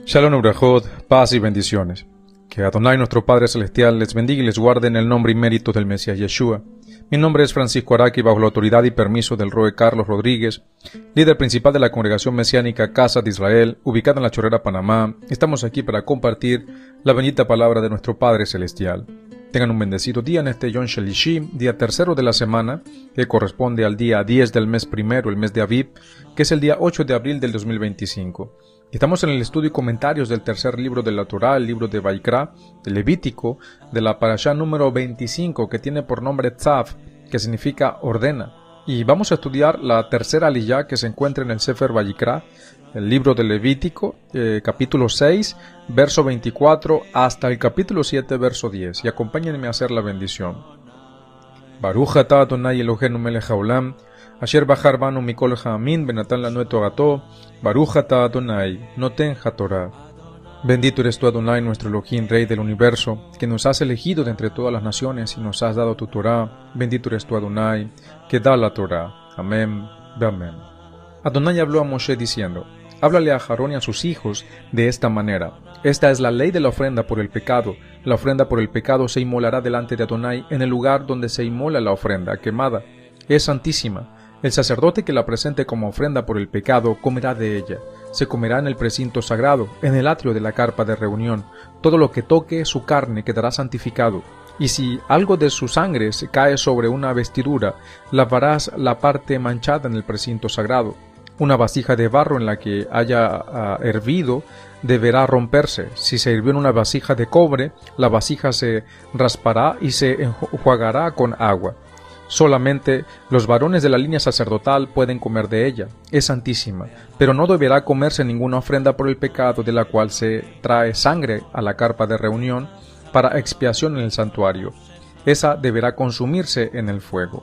Shalom Ubrajot, paz y bendiciones. Que Adonai nuestro Padre Celestial les bendiga y les guarde en el nombre y mérito del Mesías Yeshua. Mi nombre es Francisco Araki, bajo la autoridad y permiso del Roe Carlos Rodríguez, líder principal de la Congregación Mesiánica Casa de Israel, ubicada en La Chorrera, Panamá. Estamos aquí para compartir la bendita palabra de nuestro Padre Celestial. Tengan un bendecido día en este Yom Shelishi, día tercero de la semana, que corresponde al día 10 del mes primero, el mes de Aviv, que es el día 8 de abril del 2025. Estamos en el estudio y comentarios del tercer libro de la Torá, el libro de Vaikra, de Levítico, de la parashá número 25, que tiene por nombre Tzav, que significa ordena. Y vamos a estudiar la tercera aliyá que se encuentra en el Sefer Vaikra, el libro de Levítico, capítulo 6, verso 24, hasta el capítulo 7, verso 10. Y acompáñenme a hacer la bendición. Baruch atah Adonai Eloheinu melech haolam, Asher Bahar Banu Mikol Ha'amin Benatan Lanu et Torato, Baruch atah Adonai Noten HaTorah. Bendito eres tú, Adonai, nuestro Elohim, Rey del universo, que nos has elegido de entre todas las naciones y nos has dado tu Torah. Bendito eres tú, Adonai, que da la Torah. Amén. Amén. Adonai habló a Moshe diciendo: háblale a Aarón y a sus hijos de esta manera. Esta es la ley de la ofrenda por el pecado. La ofrenda por el pecado se inmolará delante de Adonai en el lugar donde se inmola la ofrenda quemada. Es santísima. El sacerdote que la presente como ofrenda por el pecado comerá de ella. Se comerá en el precinto sagrado, en el atrio de la carpa de reunión. Todo lo que toque su carne quedará santificado. Y si algo de su sangre se cae sobre una vestidura, lavarás la parte manchada en el precinto sagrado. Una vasija de barro en la que haya hervido deberá romperse. Si se hirvió en una vasija de cobre, la vasija se raspará y se enjuagará con agua. Solamente los varones de la línea sacerdotal pueden comer de ella. Es santísima, pero no deberá comerse ninguna ofrenda por el pecado de la cual se trae sangre a la carpa de reunión para expiación en el santuario. Esa deberá consumirse en el fuego.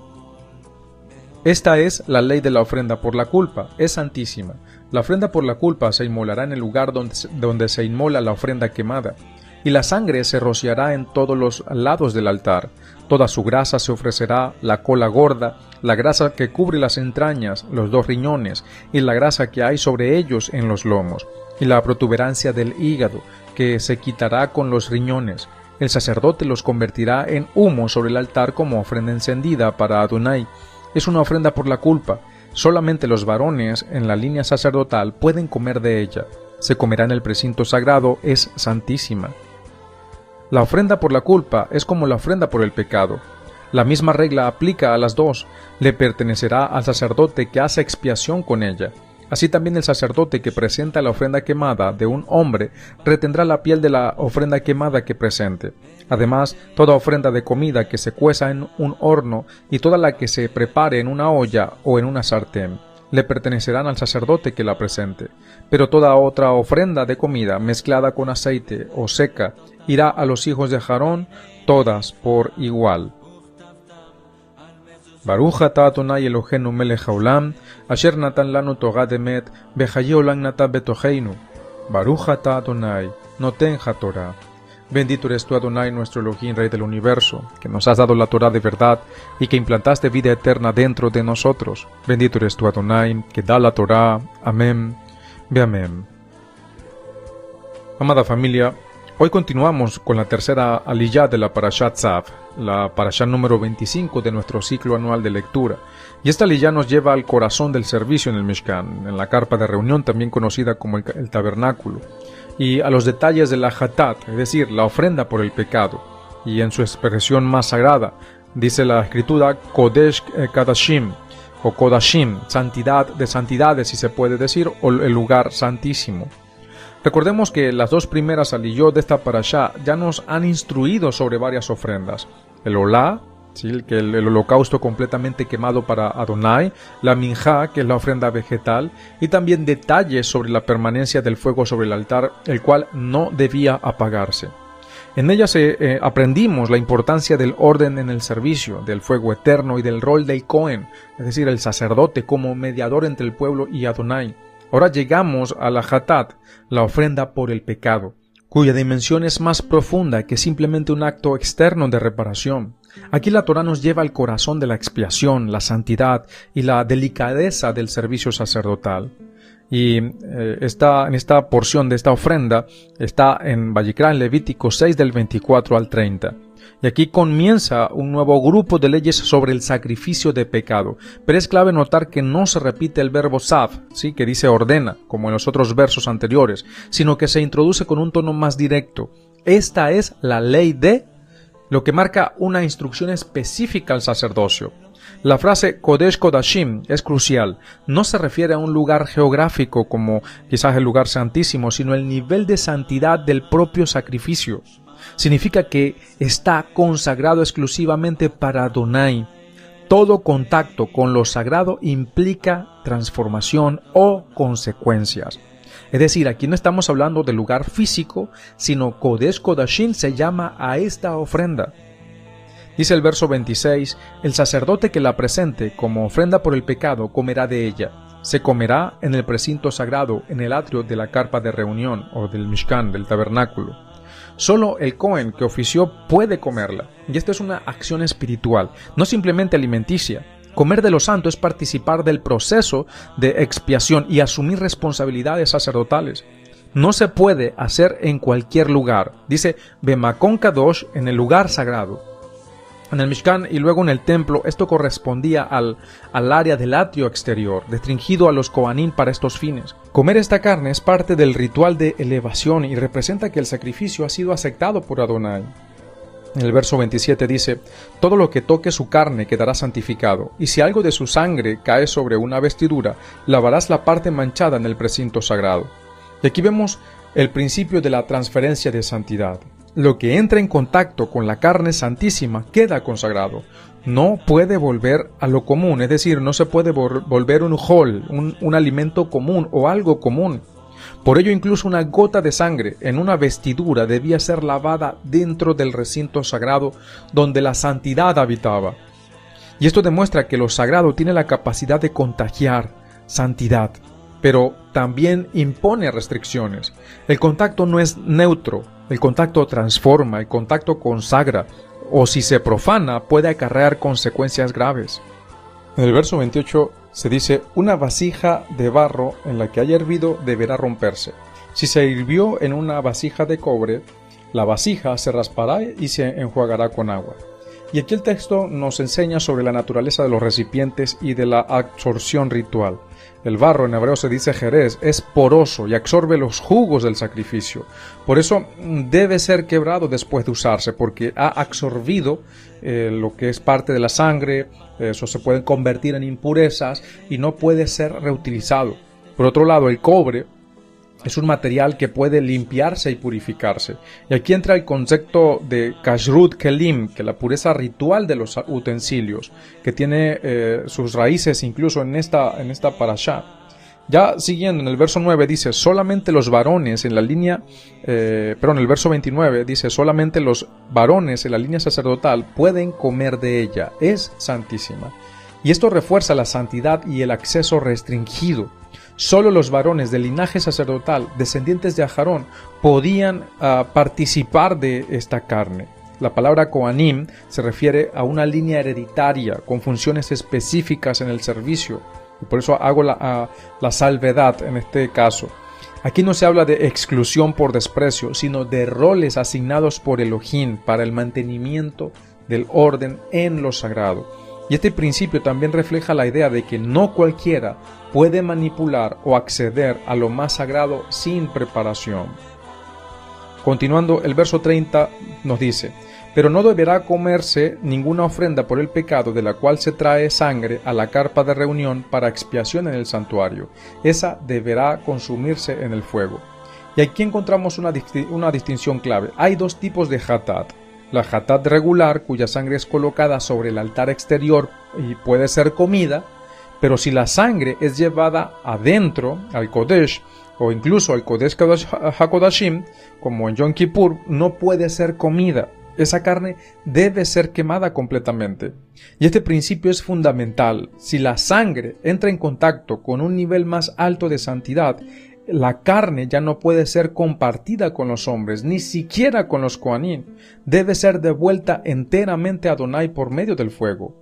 Esta es la ley de la ofrenda por la culpa, es santísima. La ofrenda por la culpa se inmolará en el lugar donde se inmola la ofrenda quemada, y la sangre se rociará en todos los lados del altar. Toda su grasa se ofrecerá, la cola gorda, la grasa que cubre las entrañas, los dos riñones, y la grasa que hay sobre ellos en los lomos, y la protuberancia del hígado, que se quitará con los riñones. El sacerdote los convertirá en humo sobre el altar como ofrenda encendida para Adonai. Es una ofrenda por la culpa. Solamente los varones en la línea sacerdotal pueden comer de ella. Se comerá en el precinto sagrado, es santísima. La ofrenda por la culpa es como la ofrenda por el pecado. La misma regla aplica a las dos. Le pertenecerá al sacerdote que hace expiación con ella. Así también el sacerdote que presenta la ofrenda quemada de un hombre retendrá la piel de la ofrenda quemada que presente. Además, toda ofrenda de comida que se cueza en un horno y toda la que se prepare en una olla o en una sartén le pertenecerán al sacerdote que la presente. Pero toda otra ofrenda de comida mezclada con aceite o seca irá a los hijos de Aarón, todas por igual. Baruch atah Adonai Eloheinu melech haolam, asher natan lanu Torah emet, bechaye olam natan betocheinu. Baruch atah Adonai noten HaTorah. Bendito eres tú, Adonai, nuestro Elohim, Rey del universo, que nos has dado la Torah de verdad y que implantaste vida eterna dentro de nosotros. Bendito eres tú, Adonai, que da la Torah. Amén. Amén. Amada familia, hoy continuamos con la tercera aliyá de la parashá Tzav, la parashá número 25 de nuestro ciclo anual de lectura. Y esta aliyá nos lleva al corazón del servicio en el Mishkan, en la carpa de reunión, también conocida como el tabernáculo, y a los detalles de la Hatat, es decir, la ofrenda por el pecado, y en su expresión más sagrada, dice la escritura Kodesh Kadashim, o Kodashim, santidad de santidades, si se puede decir, o el lugar santísimo. Recordemos que las dos primeras aliyot de esta parashá ya nos han instruido sobre varias ofrendas. El Olá, ¿sí? Que el holocausto completamente quemado para Adonai, la Minjá, que es la ofrenda vegetal, y también detalles sobre la permanencia del fuego sobre el altar, el cual no debía apagarse. En ella aprendimos la importancia del orden en el servicio, del fuego eterno y del rol del Cohen, es decir, el sacerdote como mediador entre el pueblo y Adonai. Ahora llegamos a la Hatat, la ofrenda por el pecado, cuya dimensión es más profunda que simplemente un acto externo de reparación. Aquí la Torá nos lleva al corazón de la expiación, la santidad y la delicadeza del servicio sacerdotal. Y en esta porción de esta ofrenda está en Vayikra, en Levítico 6 del 24 al 30. Y aquí comienza un nuevo grupo de leyes sobre el sacrificio de pecado. Pero es clave notar que no se repite el verbo sav, ¿sí?, que dice ordena, como en los otros versos anteriores, sino que se introduce con un tono más directo. Esta es la ley de, lo que marca una instrucción específica al sacerdocio. La frase Kodesh Kodashim es crucial. No se refiere a un lugar geográfico como quizás el lugar santísimo, sino el nivel de santidad del propio sacrificio. Significa que está consagrado exclusivamente para Adonai. Todo contacto con lo sagrado implica transformación o consecuencias. Es decir, aquí no estamos hablando de lugar físico, sino Kodesh Kodashim se llama a esta ofrenda. Dice el verso 26, el sacerdote que la presente como ofrenda por el pecado comerá de ella. Se comerá en el precinto sagrado, en el atrio de la carpa de reunión o del Mishkan, del tabernáculo. Solo el Cohen que ofició puede comerla, y esta es una acción espiritual, no simplemente alimenticia. Comer de lo santo es participar del proceso de expiación y asumir responsabilidades sacerdotales. No se puede hacer en cualquier lugar. Dice, Bemakon Kadosh, en el lugar sagrado. En el Mishkan y luego en el templo, esto correspondía al área del atrio exterior, restringido a los Kohanim para estos fines. Comer esta carne es parte del ritual de elevación y representa que el sacrificio ha sido aceptado por Adonai. En el verso 27 dice, todo lo que toque su carne quedará santificado, y si algo de su sangre cae sobre una vestidura, lavarás la parte manchada en el precinto sagrado. Y aquí vemos el principio de la transferencia de santidad. Lo que entra en contacto con la carne santísima queda consagrado. No puede volver a lo común, es decir, no se puede volver un hol, un alimento común o algo común. Por ello, incluso una gota de sangre en una vestidura debía ser lavada dentro del recinto sagrado donde la santidad habitaba. Y esto demuestra que lo sagrado tiene la capacidad de contagiar santidad, pero también impone restricciones. El contacto no es neutro. El contacto transforma, el contacto consagra, o si se profana puede acarrear consecuencias graves. En el verso 28 se dice, una vasija de barro en la que haya hervido deberá romperse. Si se hirvió en una vasija de cobre, la vasija se raspará y se enjuagará con agua. Y aquí el texto nos enseña sobre la naturaleza de los recipientes y de la absorción ritual. El barro, en hebreo se dice jerez, es poroso y absorbe los jugos del sacrificio. Por eso debe ser quebrado después de usarse, porque ha absorbido lo que es parte de la sangre, eso se puede convertir en impurezas y no puede ser reutilizado. Por otro lado, el cobre es un material que puede limpiarse y purificarse. Y aquí entra el concepto de kashrut kelim, que la pureza ritual de los utensilios, que tiene sus raíces incluso en esta parashá. Ya siguiendo, en el verso 9 dice, solamente los varones en la línea, el verso 29 dice, solamente los varones en la línea sacerdotal pueden comer de ella, es santísima. Y esto refuerza la santidad y el acceso restringido. Solo los varones del linaje sacerdotal, descendientes de Aharón, podían participar de esta carne. La palabra Kohanim se refiere a una línea hereditaria con funciones específicas en el servicio. Y por eso hago la salvedad en este caso. Aquí no se habla de exclusión por desprecio, sino de roles asignados por Elohim para el mantenimiento del orden en lo sagrado. Y este principio también refleja la idea de que no cualquiera puede manipular o acceder a lo más sagrado sin preparación. Continuando, el verso 30 nos dice, pero no deberá comerse ninguna ofrenda por el pecado de la cual se trae sangre a la carpa de reunión para expiación en el santuario. Esa deberá consumirse en el fuego. Y aquí encontramos una distinción clave. Hay dos tipos de hatat. La hatat regular, cuya sangre es colocada sobre el altar exterior y puede ser comida, pero si la sangre es llevada adentro, al Kodesh, o incluso al Kodesh HaKodashim, como en Yom Kippur, no puede ser comida. Esa carne debe ser quemada completamente. Y este principio es fundamental. Si la sangre entra en contacto con un nivel más alto de santidad, la carne ya no puede ser compartida con los hombres, ni siquiera con los Kohanim. Debe ser devuelta enteramente a Adonai por medio del fuego.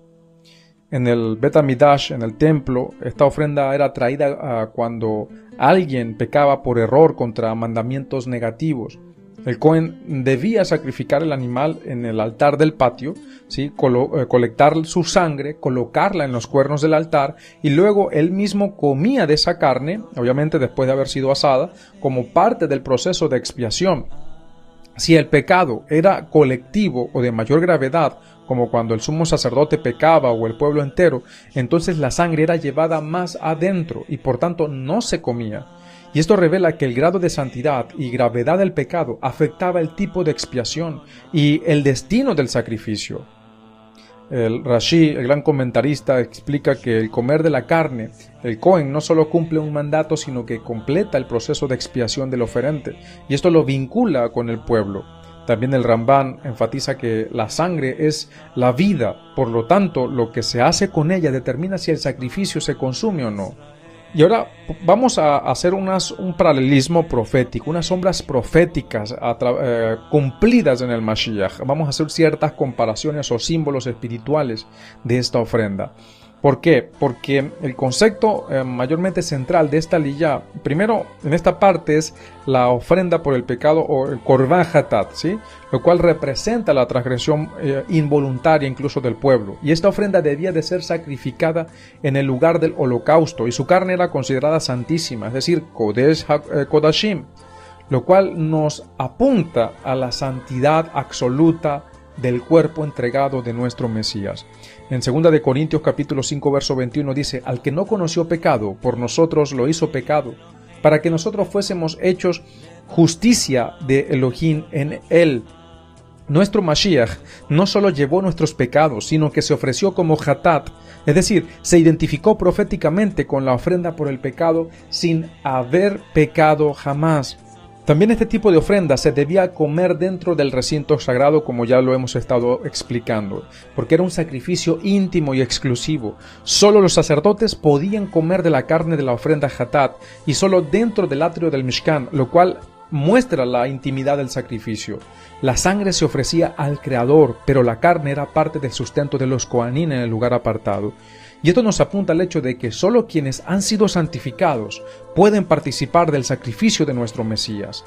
en el Bet Hamidash, en el templo, esta ofrenda era traída cuando alguien pecaba por error contra mandamientos negativos. El Cohen debía sacrificar el animal en el altar del patio, ¿sí? Colectar su sangre, colocarla en los cuernos del altar y luego él mismo comía de esa carne, obviamente después de haber sido asada, como parte del proceso de expiación. Si el pecado era colectivo o de mayor gravedad, como cuando el sumo sacerdote pecaba o el pueblo entero, entonces la sangre era llevada más adentro y por tanto no se comía. Y esto revela que el grado de santidad y gravedad del pecado afectaba el tipo de expiación y el destino del sacrificio. El Rashi, el gran comentarista, explica que el comer de la carne, el Cohen no solo cumple un mandato, sino que completa el proceso de expiación del oferente, y esto lo vincula con el pueblo. También el Rambán enfatiza que la sangre es la vida, por lo tanto, lo que se hace con ella determina si el sacrificio se consume o no. Y ahora vamos a hacer un paralelismo profético, unas sombras proféticas cumplidas en el Mashiach. Vamos a hacer ciertas comparaciones o símbolos espirituales de esta ofrenda. ¿Por qué? Porque el concepto mayormente central de esta liyá, primero en esta parte es la ofrenda por el pecado o el korban hatat, ¿sí? Lo cual representa la transgresión involuntaria incluso del pueblo. Y esta ofrenda debía de ser sacrificada en el lugar del holocausto y su carne era considerada santísima, es decir, Kodesh Kodashim, lo cual nos apunta a la santidad absoluta del cuerpo entregado de nuestro Mesías. En 2 de Corintios capítulo 5 verso 21 dice: al que no conoció pecado, por nosotros lo hizo pecado, para que nosotros fuésemos hechos justicia de Elohim en él. Nuestro Mashiach no solo llevó nuestros pecados, sino que se ofreció como hatat, es decir, se identificó proféticamente con la ofrenda por el pecado sin haber pecado jamás. También este tipo de ofrenda se debía comer dentro del recinto sagrado, como ya lo hemos estado explicando, porque era un sacrificio íntimo y exclusivo. Solo los sacerdotes podían comer de la carne de la ofrenda hatat y solo dentro del atrio del Mishkan, lo cual muestra la intimidad del sacrificio. La sangre se ofrecía al Creador, pero la carne era parte del sustento de los Kohanim en el lugar apartado. Y esto nos apunta al hecho de que solo quienes han sido santificados pueden participar del sacrificio de nuestro Mesías.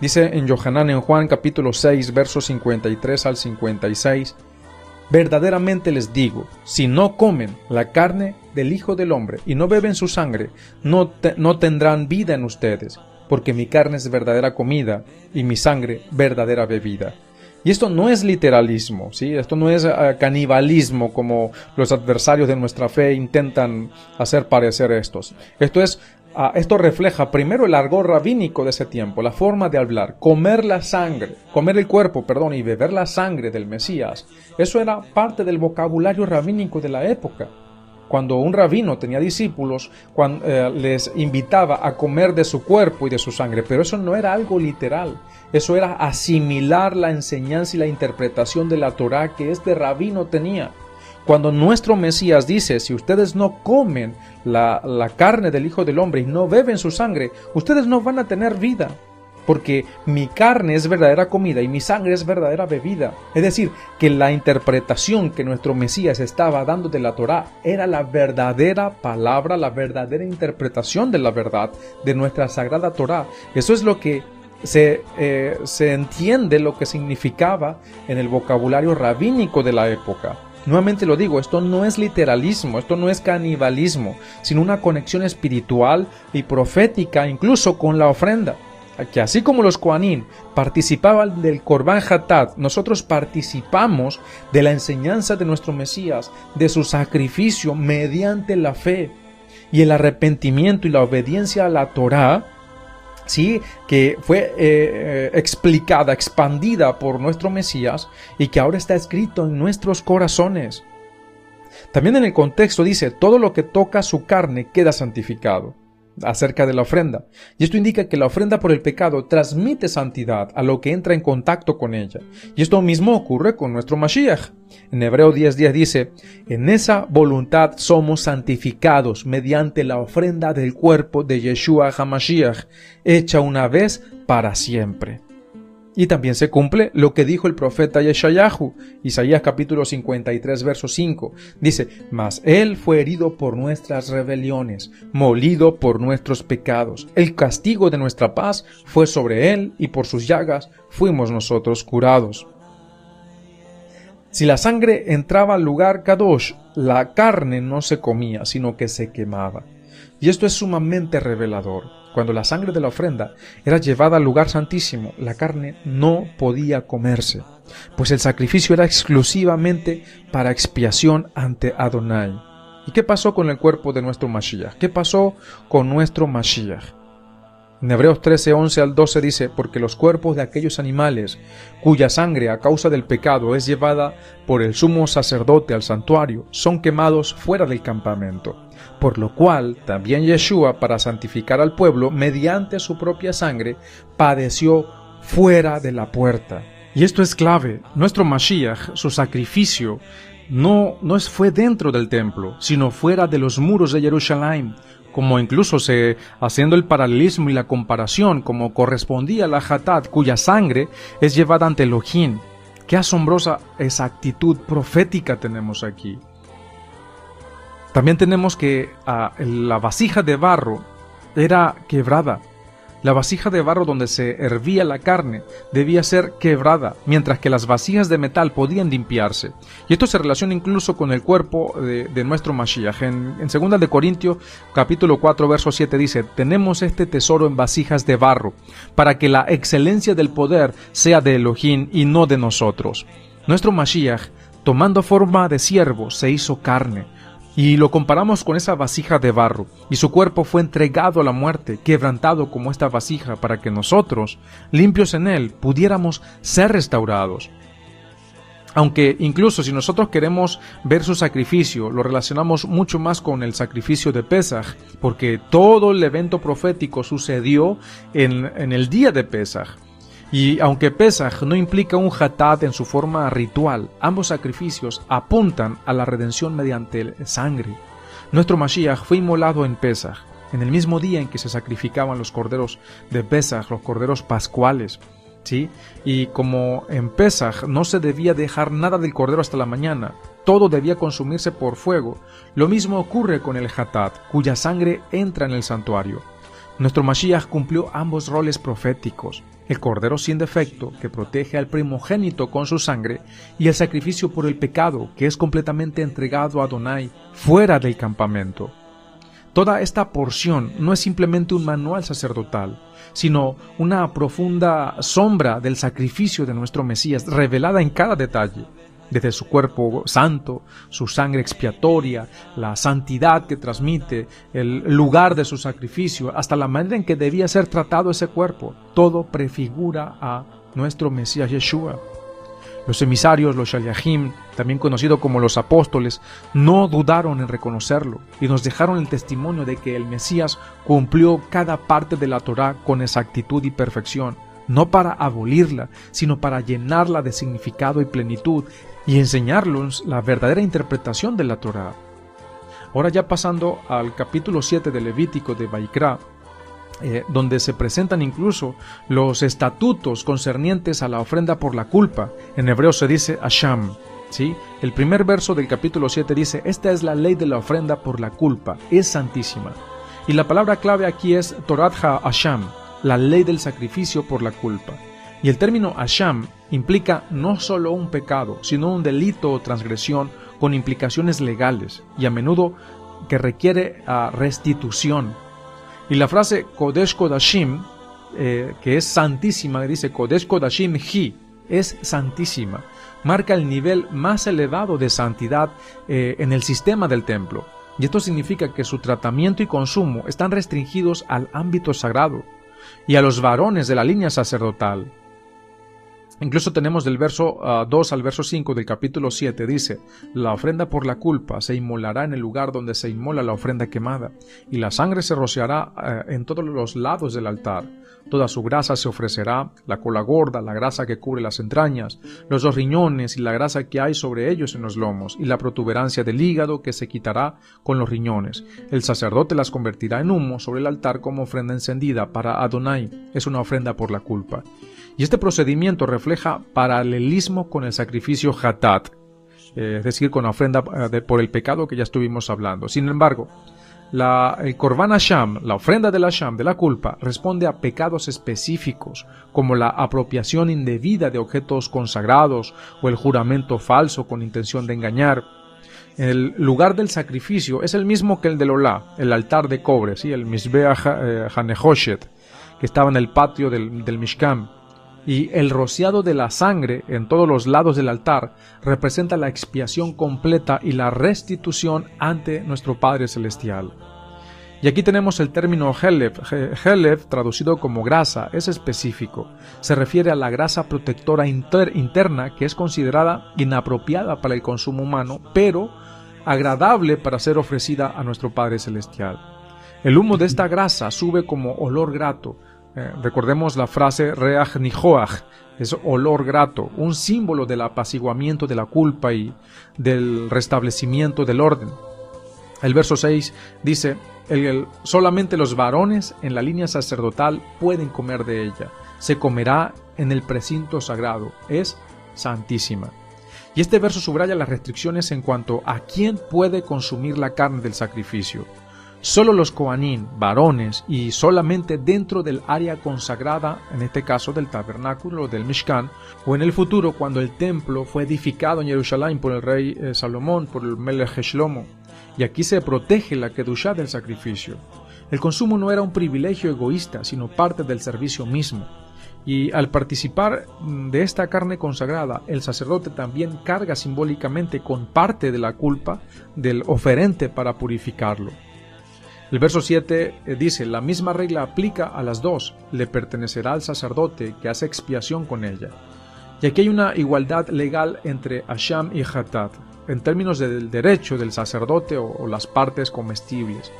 Dice en Yohanan, en Juan capítulo 6, versos 53 al 56, verdaderamente les digo, si no comen la carne del Hijo del Hombre y no beben su sangre, no tendrán vida en ustedes, porque mi carne es verdadera comida y mi sangre verdadera bebida. Y esto no es literalismo, ¿sí? Esto no es canibalismo como los adversarios de nuestra fe intentan hacer parecer estos. Esto refleja primero el argot rabínico de ese tiempo, la forma de hablar, comer el cuerpo, y beber la sangre del Mesías. Eso era parte del vocabulario rabínico de la época. Cuando un rabino tenía discípulos, les invitaba a comer de su cuerpo y de su sangre, pero eso no era algo literal. Eso era asimilar la enseñanza y la interpretación de la Torá que este rabino tenía. Cuando nuestro Mesías dice, si ustedes no comen la carne del Hijo del Hombre y no beben su sangre, ustedes no van a tener vida. Porque mi carne es verdadera comida y mi sangre es verdadera bebida. Es decir, que la interpretación que nuestro Mesías estaba dando de la Torá era la verdadera palabra, la verdadera interpretación de la verdad de nuestra sagrada Torá. Eso es lo que se entiende lo que significaba en el vocabulario rabínico de la época. Nuevamente lo digo, esto no es literalismo, esto no es canibalismo, sino una conexión espiritual y profética incluso con la ofrenda. Que así como los Kohanim participaban del Korban Hatat, nosotros participamos de la enseñanza de nuestro Mesías, de su sacrificio mediante la fe y el arrepentimiento y la obediencia a la Torá, ¿sí? Que fue explicada, expandida por nuestro Mesías y que ahora está escrito en nuestros corazones. También en el contexto dice, todo lo que toca su carne queda santificado. Acerca de la ofrenda. Y esto indica que la ofrenda por el pecado transmite santidad a lo que entra en contacto con ella. Y esto mismo ocurre con nuestro Mashiach. En Hebreo 10:10 dice, en esa voluntad somos santificados mediante la ofrenda del cuerpo de Yeshua HaMashiach, hecha una vez para siempre. Y también se cumple lo que dijo el profeta Yeshayahu, Isaías capítulo 53, verso 5. Dice, mas él fue herido por nuestras rebeliones, molido por nuestros pecados. El castigo de nuestra paz fue sobre él, y por sus llagas fuimos nosotros curados. Si la sangre entraba al lugar Kadosh, la carne no se comía, sino que se quemaba. Y esto es sumamente revelador. Cuando la sangre de la ofrenda era llevada al lugar santísimo, la carne no podía comerse, pues el sacrificio era exclusivamente para expiación ante Adonai. ¿Y qué pasó con el cuerpo de nuestro Mashiach? ¿Qué pasó con nuestro Mashiach? En Hebreos 13, 11 al 12 dice, porque los cuerpos de aquellos animales cuya sangre a causa del pecado es llevada por el sumo sacerdote al santuario, son quemados fuera del campamento. Por lo cual también Yeshua, para santificar al pueblo, mediante su propia sangre, padeció fuera de la puerta. Y esto es clave. Nuestro Mashiach, su sacrificio, no fue dentro del templo, sino fuera de los muros de Jerusalén, como incluso haciendo el paralelismo y la comparación, como correspondía a la Hatat, cuya sangre es llevada ante Elohim. Qué asombrosa exactitud profética tenemos aquí. También tenemos que la vasija de barro era quebrada. La vasija de barro donde se hervía la carne debía ser quebrada, mientras que las vasijas de metal podían limpiarse. Y esto se relaciona incluso con el cuerpo de nuestro Mashiach. En 2 de Corintios, capítulo 4, verso 7 dice, tenemos este tesoro en vasijas de barro, para que la excelencia del poder sea de Elohim y no de nosotros. Nuestro Mashiach, tomando forma de siervo, se hizo carne. Y lo comparamos con esa vasija de barro, y su cuerpo fue entregado a la muerte, quebrantado como esta vasija, para que nosotros, limpios en él, pudiéramos ser restaurados. Aunque incluso si nosotros queremos ver su sacrificio, lo relacionamos mucho más con el sacrificio de Pesaj, porque todo el evento profético sucedió en el día de Pesaj. Y aunque Pesaj no implica un hatat en su forma ritual, ambos sacrificios apuntan a la redención mediante sangre. Nuestro Mashiach fue inmolado en Pesaj, en el mismo día en que se sacrificaban los corderos de Pesaj, los corderos pascuales. ¿Sí? Y como en Pesaj no se debía dejar nada del cordero hasta la mañana, todo debía consumirse por fuego, lo mismo ocurre con el hatat, cuya sangre entra en el santuario. Nuestro Mashiach cumplió ambos roles proféticos, el cordero sin defecto, que protege al primogénito con su sangre, y el sacrificio por el pecado, que es completamente entregado a Adonai fuera del campamento. Toda esta porción no es simplemente un manual sacerdotal, sino una profunda sombra del sacrificio de nuestro Mesías, revelada en cada detalle. Desde su cuerpo santo, su sangre expiatoria, la santidad que transmite, el lugar de su sacrificio, hasta la manera en que debía ser tratado ese cuerpo, todo prefigura a nuestro Mesías Yeshua. Los emisarios, los shaliachim, también conocidos como los apóstoles, no dudaron en reconocerlo y nos dejaron el testimonio de que el Mesías cumplió cada parte de la Torá con exactitud y perfección, no para abolirla, sino para llenarla de significado y plenitud y enseñarnos la verdadera interpretación de la Torá. Ahora ya pasando al capítulo 7 del Levítico de Vaikra, donde se presentan incluso los estatutos concernientes a la ofrenda por la culpa. En hebreo se dice Asham, ¿sí? El primer verso del capítulo 7 dice, esta es la ley de la ofrenda por la culpa, es santísima. Y la palabra clave aquí es Torat HaAsham, la ley del sacrificio por la culpa. Y el término Asham implica no solo un pecado, sino un delito o transgresión con implicaciones legales y a menudo que requiere restitución. Y la frase Kodesh Kodashim, que es santísima, dice Kodesh Kodashim Hi, es santísima, marca el nivel más elevado de santidad en el sistema del templo. Y esto significa que su tratamiento y consumo están restringidos al ámbito sagrado y a los varones de la línea sacerdotal. Incluso tenemos del verso 2 al verso 5 del capítulo 7, dice: la ofrenda por la culpa se inmolará en el lugar donde se inmola la ofrenda quemada, y la sangre se rociará en todos los lados del altar. Toda su grasa se ofrecerá, la cola gorda, la grasa que cubre las entrañas, los dos riñones y la grasa que hay sobre ellos en los lomos, y la protuberancia del hígado que se quitará con los riñones. El sacerdote las convertirá en humo sobre el altar como ofrenda encendida para Adonai. Es una ofrenda por la culpa. Y este procedimiento refleja paralelismo con el sacrificio Hatat, es decir, con la ofrenda por el pecado que ya estuvimos hablando. Sin embargo, el Korban Hasham, la ofrenda del Hasham, de la culpa, responde a pecados específicos, como la apropiación indebida de objetos consagrados o el juramento falso con intención de engañar. El lugar del sacrificio es el mismo que el del Olá, el altar de cobre, ¿sí? El Mizbeach HaNehoshet, que estaba en el patio del Mishkan. Y el rociado de la sangre en todos los lados del altar representa la expiación completa y la restitución ante nuestro Padre Celestial. Y aquí tenemos el término Helev. Helev, traducido como grasa, es específico. Se refiere a la grasa protectora interna que es considerada inapropiada para el consumo humano, pero agradable para ser ofrecida a nuestro Padre Celestial. El humo de esta grasa sube como olor grato. Recordemos la frase Reach Nihoach, es olor grato, un símbolo del apaciguamiento de la culpa y del restablecimiento del orden. El verso 6 dice: solamente los varones en la línea sacerdotal pueden comer de ella. Se comerá en el precinto sagrado. Es santísima. Y este verso subraya las restricciones en cuanto a quién puede consumir la carne del sacrificio. Solo los Kohanim, varones, y solamente dentro del área consagrada, en este caso del tabernáculo o del Mishkan, o en el futuro cuando el templo fue edificado en Jerusalén por el rey Salomón, por el Melech Shlomo. Y aquí se protege la kedushá del sacrificio. El consumo no era un privilegio egoísta, sino parte del servicio mismo. Y al participar de esta carne consagrada, el sacerdote también carga simbólicamente con parte de la culpa del oferente para purificarlo. El verso 7 dice: la misma regla aplica a las dos, le pertenecerá al sacerdote que hace expiación con ella. Y aquí hay una igualdad legal entre Hasham y Hatat, en términos del derecho del sacerdote o las partes comestibles.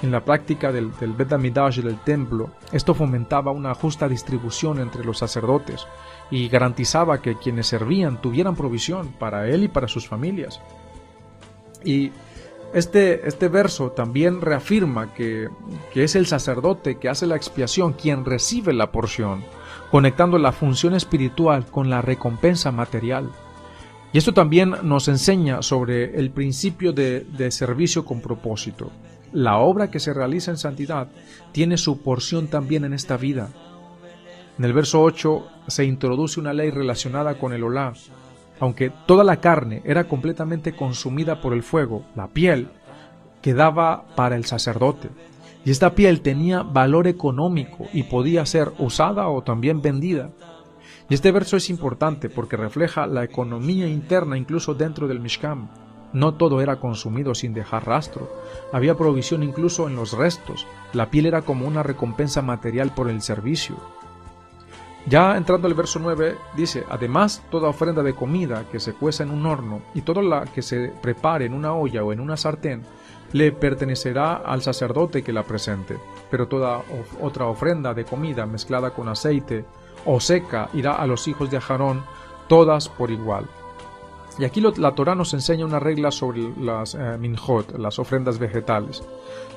En la práctica del Bet HaMikdash del templo, esto fomentaba una justa distribución entre los sacerdotes y garantizaba que quienes servían tuvieran provisión para él y para sus familias. Y este verso también reafirma que es el sacerdote que hace la expiación quien recibe la porción, conectando la función espiritual con la recompensa material. Y esto también nos enseña sobre el principio de servicio con propósito. La obra que se realiza en santidad tiene su porción también en esta vida. En el verso 8 se introduce una ley relacionada con el Olá. Aunque toda la carne era completamente consumida por el fuego, la piel quedaba para el sacerdote. Y esta piel tenía valor económico y podía ser usada o también vendida. Y este verso es importante porque refleja la economía interna incluso dentro del Mishkan. No todo era consumido sin dejar rastro. Había provisión incluso en los restos. La piel era como una recompensa material por el servicio. Ya entrando al verso 9, dice: además, toda ofrenda de comida que se cueza en un horno y toda la que se prepare en una olla o en una sartén, le pertenecerá al sacerdote que la presente. Pero toda otra ofrenda de comida mezclada con aceite o seca irá a los hijos de Aarón, todas por igual. Y aquí la Torá nos enseña una regla sobre las minjot, las ofrendas vegetales.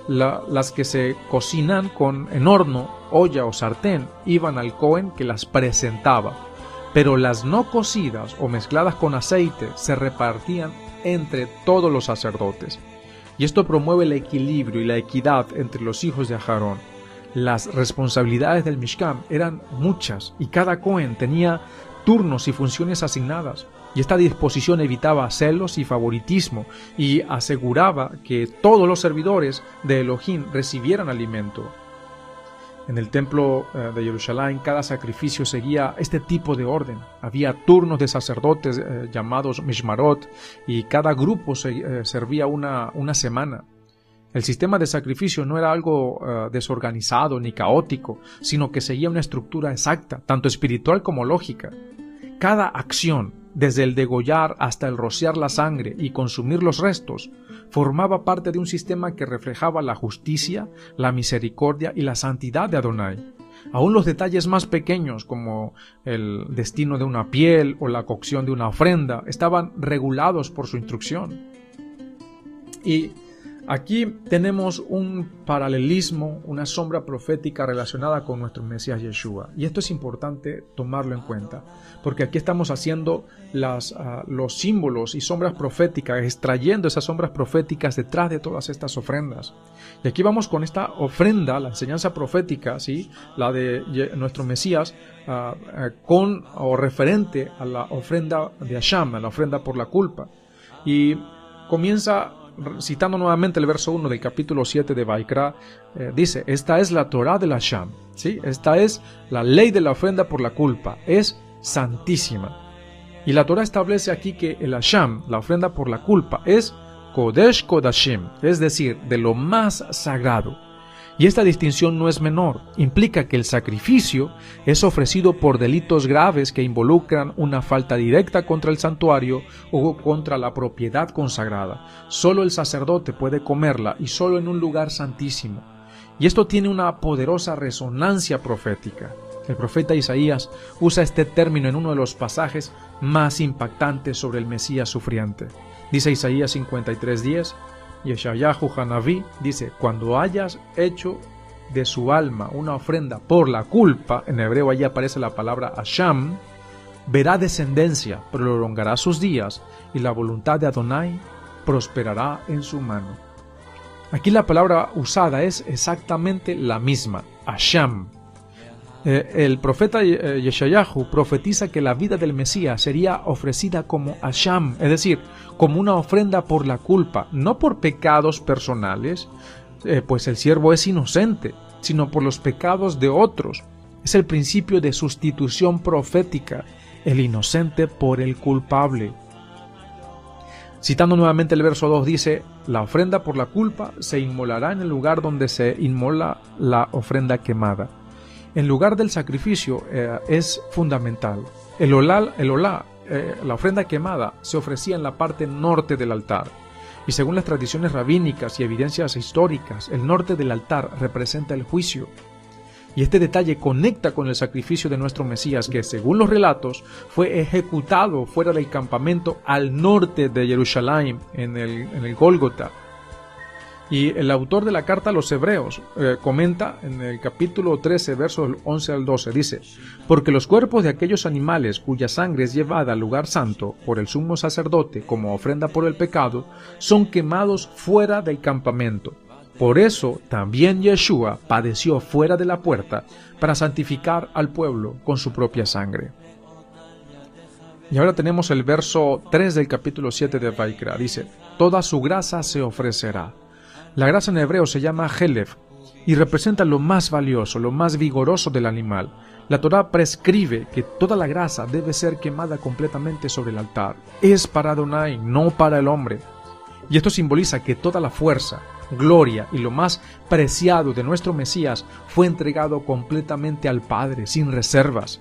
Las que se cocinan en horno, olla o sartén, iban al Cohen que las presentaba, pero las no cocidas o mezcladas con aceite se repartían entre todos los sacerdotes. Y esto promueve el equilibrio y la equidad entre los hijos de Aarón. Las responsabilidades del Mishkan eran muchas y cada Cohen tenía turnos y funciones asignadas. Y esta disposición evitaba celos y favoritismo y aseguraba que todos los servidores de Elohim recibieran alimento. En el templo de Jerusalén cada sacrificio seguía este tipo de orden. Había turnos de sacerdotes llamados Mishmarot y cada grupo servía una semana. El sistema de sacrificio no era algo desorganizado ni caótico, sino que seguía una estructura exacta, tanto espiritual como lógica. cada acción, desde el degollar hasta el rociar la sangre y consumir los restos, formaba parte de un sistema que reflejaba la justicia, la misericordia y la santidad de Adonai. Aún los detalles más pequeños, como el destino de una piel o la cocción de una ofrenda, estaban regulados por su instrucción. Y aquí tenemos un paralelismo, una sombra profética relacionada con nuestro Mesías Yeshua. Y esto es importante tomarlo en cuenta, porque aquí estamos haciendo los símbolos y sombras proféticas, extrayendo esas sombras proféticas detrás de todas estas ofrendas. Y aquí vamos con esta ofrenda, la enseñanza profética, ¿sí? La de nuestro Mesías, con o referente a la ofrenda de Hasham, a la ofrenda por la culpa. Y comienza citando nuevamente el verso 1 del capítulo 7 de Vaikra, dice: esta es la Torá del Hasham, ¿sí? Esta es la ley de la ofrenda por la culpa, es santísima. Y la Torá establece aquí que el Hasham, la ofrenda por la culpa, es Kodesh Kodashim, es decir, de lo más sagrado. Y esta distinción no es menor, implica que el sacrificio es ofrecido por delitos graves que involucran una falta directa contra el santuario o contra la propiedad consagrada. Solo el sacerdote puede comerla y solo en un lugar santísimo. Y esto tiene una poderosa resonancia profética. El profeta Isaías usa este término en uno de los pasajes más impactantes sobre el Mesías sufriente. Dice Isaías 53:10, Yeshayahu Hanaví dice: cuando hayas hecho de su alma una ofrenda por la culpa, en hebreo allí aparece la palabra Hasham, verá descendencia, prolongará sus días, y la voluntad de Adonai prosperará en su mano. Aquí la palabra usada es exactamente la misma, Hasham. El profeta Yeshayahu profetiza que la vida del Mesías sería ofrecida como Hasham, es decir, como una ofrenda por la culpa, no por pecados personales, pues el siervo es inocente, sino por los pecados de otros. Es el principio de sustitución profética, el inocente por el culpable. Citando nuevamente el verso 2 dice: la ofrenda por la culpa se inmolará en el lugar donde se inmola la ofrenda quemada. El lugar del sacrificio es fundamental. El olá, la ofrenda quemada, se ofrecía en la parte norte del altar. Y según las tradiciones rabínicas y evidencias históricas, el norte del altar representa el juicio. Y este detalle conecta con el sacrificio de nuestro Mesías, que según los relatos fue ejecutado fuera del campamento al norte de Jerusalén, en el Gólgota. Y el autor de la carta a los Hebreos comenta en el capítulo 13, versos 11 al 12, dice: porque los cuerpos de aquellos animales cuya sangre es llevada al lugar santo por el sumo sacerdote como ofrenda por el pecado, son quemados fuera del campamento. Por eso también Yeshua padeció fuera de la puerta para santificar al pueblo con su propia sangre. Y ahora tenemos el verso 3 del capítulo 7 de Vaikra, dice: toda su grasa se ofrecerá. La grasa en hebreo se llama Helev y representa lo más valioso, lo más vigoroso del animal. La Torá prescribe que toda la grasa debe ser quemada completamente sobre el altar. Es para Adonai, no para el hombre. Y esto simboliza que toda la fuerza, gloria y lo más preciado de nuestro Mesías fue entregado completamente al Padre, sin reservas.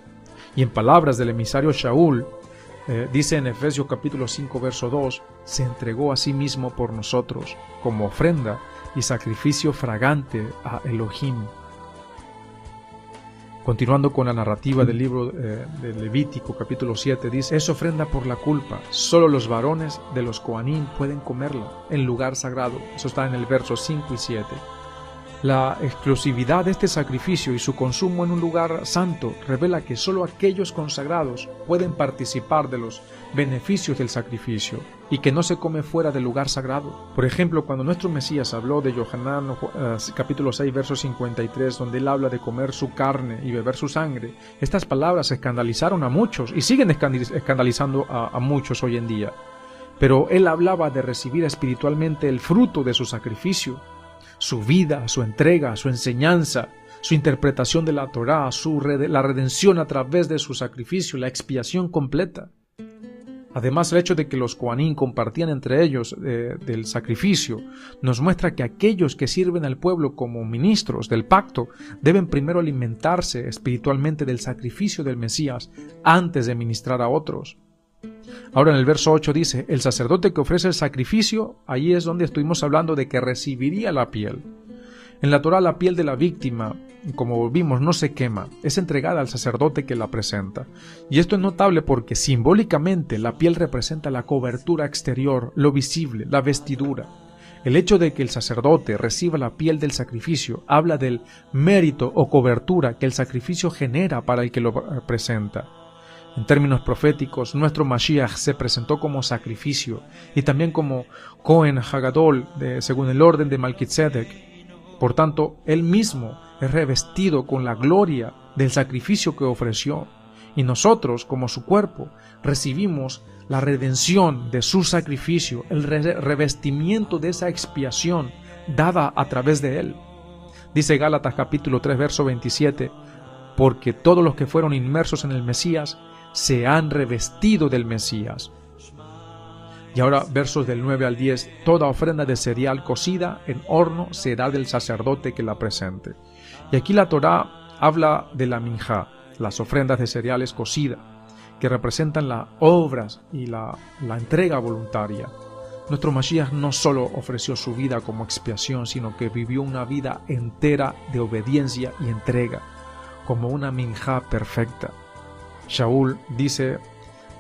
Y en palabras del emisario Shaul, dice en Efesios capítulo 5 verso 2, se entregó a sí mismo por nosotros como ofrenda y sacrificio fragante a Elohim. Continuando con la narrativa del libro de Levítico capítulo 7, dice: es ofrenda por la culpa, solo los varones de los Coanim pueden comerla en lugar sagrado. Eso está en el verso 5 y 7. La exclusividad de este sacrificio y su consumo en un lugar santo revela que solo aquellos consagrados pueden participar de los beneficios del sacrificio y que no se come fuera del lugar sagrado. Por ejemplo, cuando nuestro Mesías habló de Yohanan capítulo 6 verso 53, donde él habla de comer su carne y beber su sangre, estas palabras escandalizaron a muchos y siguen escandalizando a muchos hoy en día. Pero él hablaba de recibir espiritualmente el fruto de su sacrificio, su vida, su entrega, su enseñanza, su interpretación de la Torá, la redención a través de su sacrificio, la expiación completa. Además, el hecho de que los Kohanim compartían entre ellos del sacrificio nos muestra que aquellos que sirven al pueblo como ministros del pacto deben primero alimentarse espiritualmente del sacrificio del Mesías antes de ministrar a otros. Ahora en el verso 8 dice, el sacerdote que ofrece el sacrificio, ahí es donde estuvimos hablando de que recibiría la piel. En la Torá la piel de la víctima, como vimos, no se quema, es entregada al sacerdote que la presenta. Y esto es notable porque simbólicamente la piel representa la cobertura exterior, lo visible, la vestidura. El hecho de que el sacerdote reciba la piel del sacrificio habla del mérito o cobertura que el sacrificio genera para el que lo presenta. En términos proféticos, nuestro Mashiach se presentó como sacrificio y también como Cohen Hagadol, según el orden de Melquisedec. Por tanto, él mismo es revestido con la gloria del sacrificio que ofreció, y nosotros, como su cuerpo, recibimos la redención de su sacrificio, el revestimiento de esa expiación dada a través de él. Dice Gálatas capítulo 3, verso 27, porque todos los que fueron inmersos en el Mesías se han revestido del Mesías. Y ahora versos del 9 al 10, toda ofrenda de cereal cocida en horno será del sacerdote que la presente. Y aquí la Torá habla de la minjá, las ofrendas de cereales cocidas, que representan las obras y la entrega voluntaria. Nuestro Mashiach no solo ofreció su vida como expiación, sino que vivió una vida entera de obediencia y entrega, como una minjá perfecta. Shaul dice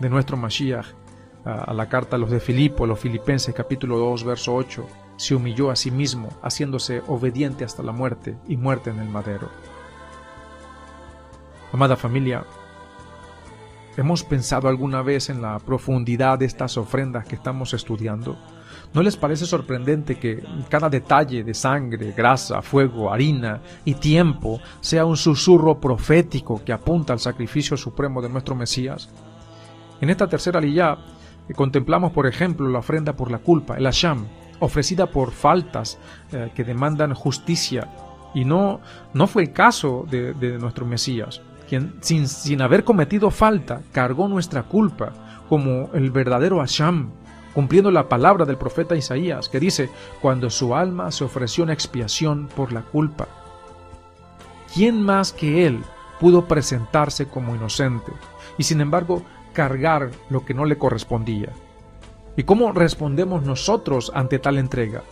de nuestro Mashiach, a la carta a los de Filipo, los Filipenses capítulo 2 verso 8, se humilló a sí mismo, haciéndose obediente hasta la muerte y muerte en el madero. Amada familia, ¿hemos pensado alguna vez en la profundidad de estas ofrendas que estamos estudiando? ¿No les parece sorprendente que cada detalle de sangre, grasa, fuego, harina y tiempo sea un susurro profético que apunta al sacrificio supremo de nuestro Mesías? En esta tercera aliyá contemplamos, por ejemplo, la ofrenda por la culpa, el Asham, ofrecida por faltas que demandan justicia. Y no fue el caso de nuestro Mesías, quien sin haber cometido falta cargó nuestra culpa como el verdadero Asham, cumpliendo la palabra del profeta Isaías, que dice, cuando su alma se ofreció en expiación por la culpa. ¿Quién más que él pudo presentarse como inocente y sin embargo cargar lo que no le correspondía? ¿Y cómo respondemos nosotros ante tal entrega?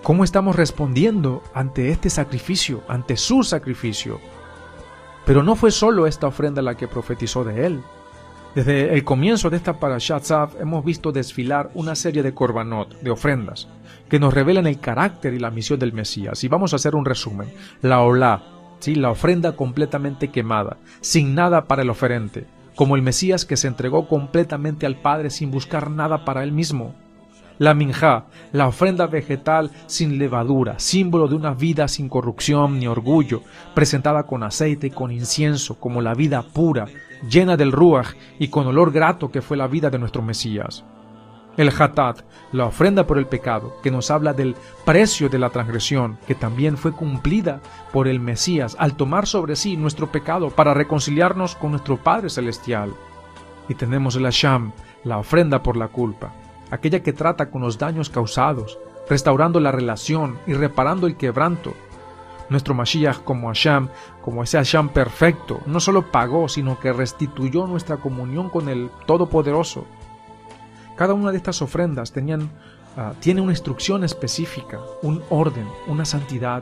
¿Cómo estamos respondiendo ante este sacrificio, ante su sacrificio? Pero no fue solo esta ofrenda la que profetizó de él. Desde el comienzo de esta Parashat Tzav hemos visto desfilar una serie de korbanot, de ofrendas, que nos revelan el carácter y la misión del Mesías. Y vamos a hacer un resumen. La olá, ¿sí? La ofrenda completamente quemada, sin nada para el oferente, como el Mesías que se entregó completamente al Padre sin buscar nada para él mismo. La minjá, la ofrenda vegetal sin levadura, símbolo de una vida sin corrupción ni orgullo, presentada con aceite y con incienso, como la vida pura, llena del ruaj y con olor grato que fue la vida de nuestro Mesías. El hatat, la ofrenda por el pecado, que nos habla del precio de la transgresión, que también fue cumplida por el Mesías al tomar sobre sí nuestro pecado para reconciliarnos con nuestro Padre Celestial. Y tenemos el asham, la ofrenda por la culpa, aquella que trata con los daños causados, restaurando la relación y reparando el quebranto. Nuestro Mashiach como asham, como ese asham perfecto, no solo pagó, sino que restituyó nuestra comunión con el Todopoderoso. Cada una de estas ofrendas tiene una instrucción específica, un orden, una santidad,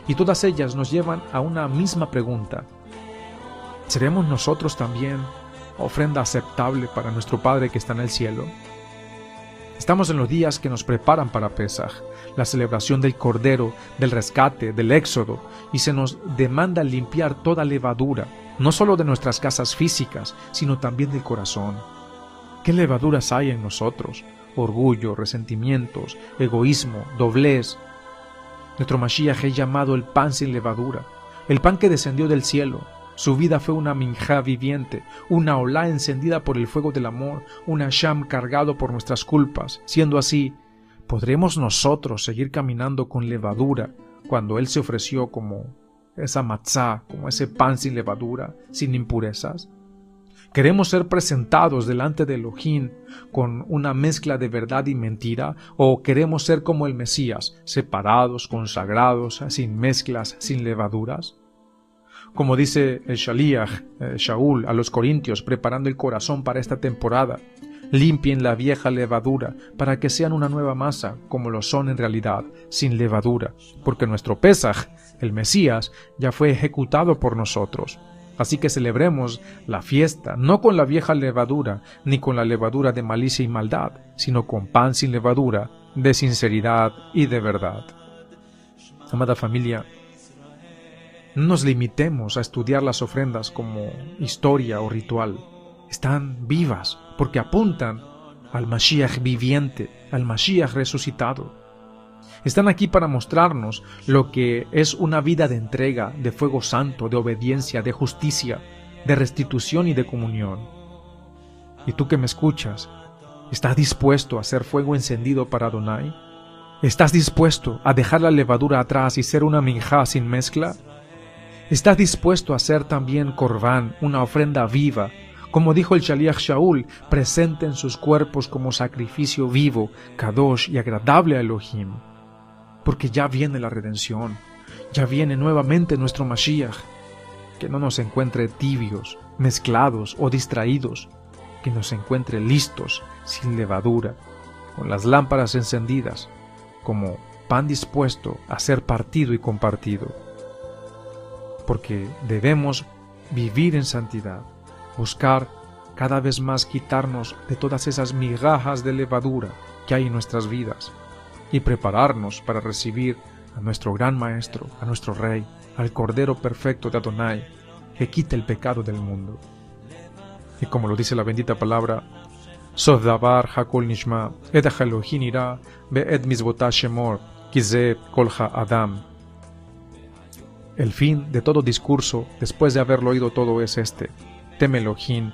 y todas ellas nos llevan a una misma pregunta. ¿Seremos nosotros también ofrenda aceptable para nuestro Padre que está en el cielo? Estamos en los días que nos preparan para Pesaj, la celebración del Cordero, del rescate, del Éxodo, y se nos demanda limpiar toda levadura, no solo de nuestras casas físicas, sino también del corazón. ¿Qué levaduras hay en nosotros? Orgullo, resentimientos, egoísmo, doblez. Nuestro Mashiach es llamado el pan sin levadura, el pan que descendió del cielo. Su vida fue una minjá viviente, una olá encendida por el fuego del amor, un asham cargado por nuestras culpas. Siendo así, ¿podremos nosotros seguir caminando con levadura cuando Él se ofreció como esa matzá, como ese pan sin levadura, sin impurezas? ¿Queremos ser presentados delante de Elohim con una mezcla de verdad y mentira? ¿O queremos ser como el Mesías, separados, consagrados, sin mezclas, sin levaduras? Como dice el Shaliach, Shaul, a los corintios, preparando el corazón para esta temporada, limpien la vieja levadura para que sean una nueva masa, como lo son en realidad, sin levadura, porque nuestro Pesaj, el Mesías, ya fue ejecutado por nosotros. Así que celebremos la fiesta, no con la vieja levadura, ni con la levadura de malicia y maldad, sino con pan sin levadura, de sinceridad y de verdad. Amada familia, no nos limitemos a estudiar las ofrendas como historia o ritual. Están vivas porque apuntan al Mashiach viviente, al Mashiach resucitado. Están aquí para mostrarnos lo que es una vida de entrega, de fuego santo, de obediencia, de justicia, de restitución y de comunión. ¿Y tú que me escuchas, estás dispuesto a ser fuego encendido para Adonai? ¿Estás dispuesto a dejar la levadura atrás y ser una minjá sin mezcla? ¿Estás dispuesto a ser también Corbán, una ofrenda viva? Como dijo el Shaliach Shaul, presenten sus cuerpos como sacrificio vivo, kadosh y agradable a Elohim. Porque ya viene la redención, ya viene nuevamente nuestro Mashiach. Que no nos encuentre tibios, mezclados o distraídos, que nos encuentre listos, sin levadura, con las lámparas encendidas, como pan dispuesto a ser partido y compartido. Porque debemos vivir en santidad, buscar cada vez más quitarnos de todas esas migajas de levadura que hay en nuestras vidas y prepararnos para recibir a nuestro gran Maestro, a nuestro Rey, al Cordero perfecto de Adonai, que quita el pecado del mundo. Y como lo dice la bendita palabra, Sod davar hakol nishma, edach Elohim ira, be'ed mizvotah shemor, ki ze kol ha'adam. El fin de todo discurso, después de haberlo oído todo, es este: teme Elohim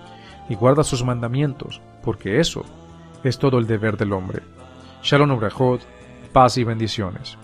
y guarda sus mandamientos, porque eso es todo el deber del hombre. Shalom ubrachot, paz y bendiciones.